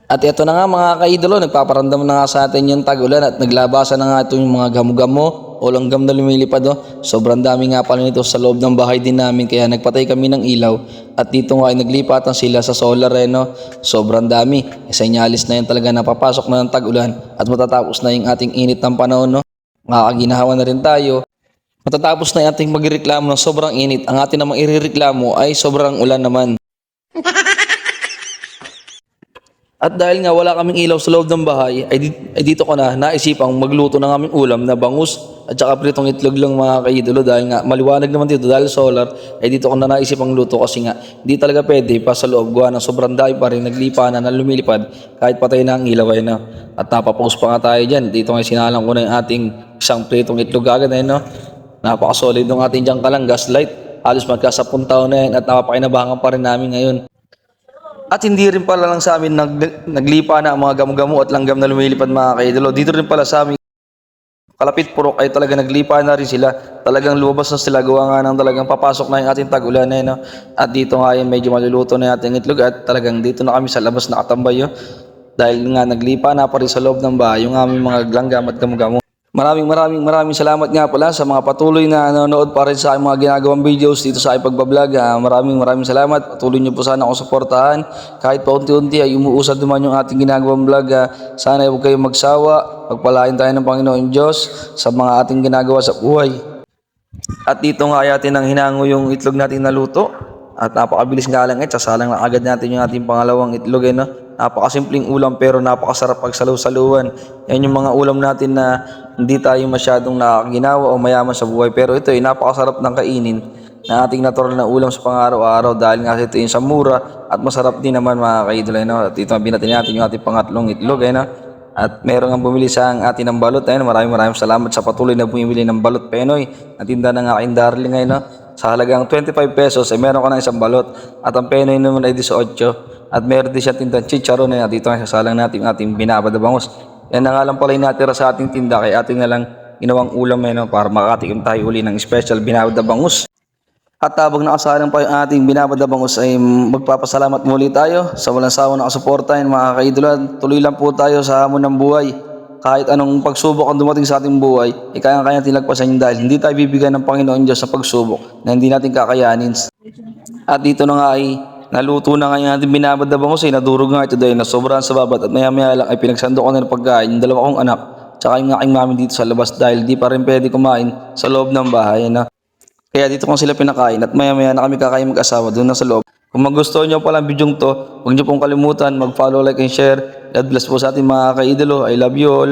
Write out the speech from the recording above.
At ito na nga mga kaidolo, nagpaparamdam na nga sa atin yung tag-ulan at naglabasan na nga ito yung mga gamo-gamo o langgam na lumilipad. Sobrang dami nga pala nito sa loob ng bahay din namin kaya nagpatay kami ng ilaw at dito nga ay naglipatan sila sa solar Sobrang dami. Senyalis na yan talaga na papasok na ng tag-ulan at matatapos na yung ating init ng panahon. Makakaginahawa na rin tayo. Matatapos na yung ating magreklamo ng sobrang init. Ang ating namang irereklamo ay sobrang ulan naman. At dahil nga wala kaming ilaw sa loob ng bahay, ay dito ko na naisipang magluto ng aming ulam na bangus at saka pritong itlog lang mga kaidolo dahil nga maliwanag naman dito dahil solar, ay dito ko na naisipang luto kasi nga hindi talaga pwede pa sa loob gawa ng sobrang dahil pa rin naglipanan na lumilipad kahit patay na ang ilaw At napapost pa nga tayo dyan, dito nga sinalang ko na yung ating isang pritong itlog agad Napakasolid ng ating dyan kalang gaslight, halos magkasapong taon na yan at napapakinabangan pa rin namin ngayon. At hindi rin pala lang sa amin naglipa na ang mga gamo-gamo at langgam na lumilipad mga kaidolo. Dito rin pala sa amin kalapit purok ay talaga naglipa na rin sila. Talagang lumabas na sila gawa nga ng talagang papasok na yung ating tag-ulan At dito nga yun medyo maluluto na yung ating itlog at talagang dito na kami sa labas nakatambay Dahil nga naglipa na pa rin sa loob ng bahay yung aming mga langgam at gamo-gamo. Maraming salamat nga pala sa mga patuloy na nanonood pa rin sa aking mga ginagawang videos dito sa aking pagbablog. Maraming salamat. Patuloy niyo po sana akong suportahan. Kahit pa unti-unti ay umuusad naman yung ating ginagawang vlog. Sana huwag kayong magsawa. Pagpalain tayo ng Panginoon Diyos sa mga ating ginagawa sa buhay. At dito nga ay atin ang hinango yung itlog natin na luto. At napakabilis nga lang sasalang lang agad natin yung ating pangalawang itlog Napakasimpleng ulam pero napakasarap pagsaluw-saluwan. Yan yung mga ulam natin na hindi tayo masyadong nakakaginawa o mayaman sa buhay. Pero ito ay napakasarap ng kainin na ating natural na ulam sa pang-araw-araw dahil nga ito yung sa mura at masarap din naman mga kaidol. At ito binatin natin yung ating pangatlong itlog. At meron nga bumili sa atin ng balot. Maraming salamat sa patuloy na bumili ng balot Penoy. Natinda ng aking darling sa halagang 25 pesos ay meron ka ng isang balot. At ang Penoy naman ay 18. At meron din siya tindang chicharon dito nga sasalang natin yung ating binabad na bangus. Yan na nga lang pala yung natira sa ating tinda kaya ating na lang ginawang ulam para makatikim tayo uli ng special binabad na bangus. At habang nakasalang pa yung ating binabad na bangus ay magpapasalamat muli tayo sa walang sawa na kasuporta mga kaidolan. Tuloy lang po tayo sa hamon ng buhay. Kahit anong pagsubok ang dumating sa ating buhay, kaya-kaya natin lagpasan yun dahil hindi tayo bibigyan ng Panginoon Diyos sa pagsubok na hindi natin kakayanin. At dito na nga ay naluto na nga yung ating binabad na bangus nadurog nga ito dahil na sobrang sa babat at maya-maya lang ay pinagsando ko na ng pagkain yung dalawa kong anak tsaka yung aking mami dito sa labas dahil di pa rin pwede kumain sa loob ng bahay Kaya dito ko sila pinakain at maya-maya na kami kakain mag-asawa doon na sa loob. Kung magustuhan nyo pala ang video to, huwag nyo pong kalimutan mag-follow, like, and share. God bless po sa ating mga kaidolo. I love you all.